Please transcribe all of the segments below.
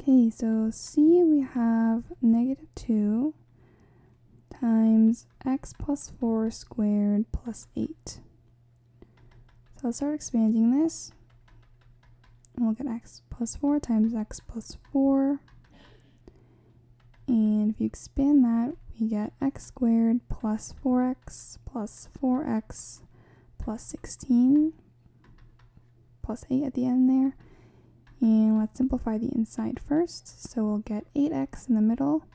Okay, so C we have negative 2 times x plus 4 squared plus 8. So I'll start expanding this. And we'll get x plus 4 times x plus 4. And if you expand that, we get x squared plus 4x plus 4x plus 16 plus 8 at the end there. And let's simplify the inside first. So we'll get 8x in the middle.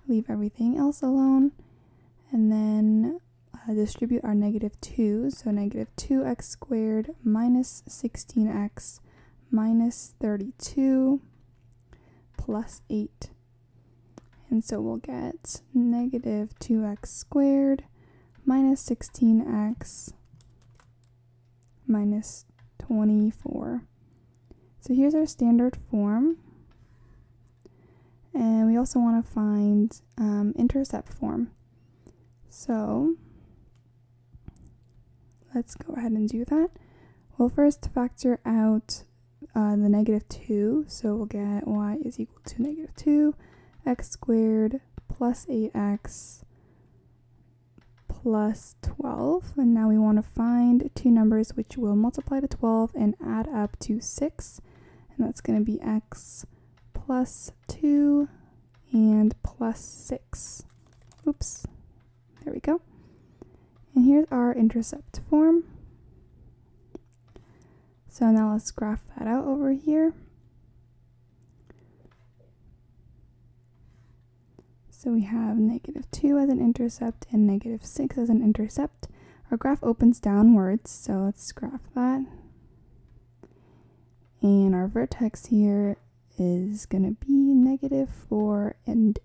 Leave everything else alone. And then distribute our negative 2. So negative 2x squared minus 16x minus 32 plus 8. And so we'll get negative 2x squared minus 16x minus 24. So here's our standard form. And we also want to find intercept form. So let's go ahead and do that. We'll first factor out the negative 2. So we'll get y is equal to negative 2, x squared plus 8x plus 12. And now we want to find two numbers which will multiply to 12 and add up to 6. And that's going to be x plus 2 and plus 6. Oops. There we go. And here's our intercept form. So now let's graph that out over here. So we have negative 2 as an intercept and negative 6 as an intercept. Our graph opens downwards, so let's graph that. And our vertex here is going to be negative 4 and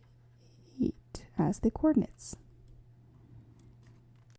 8 as the coordinates.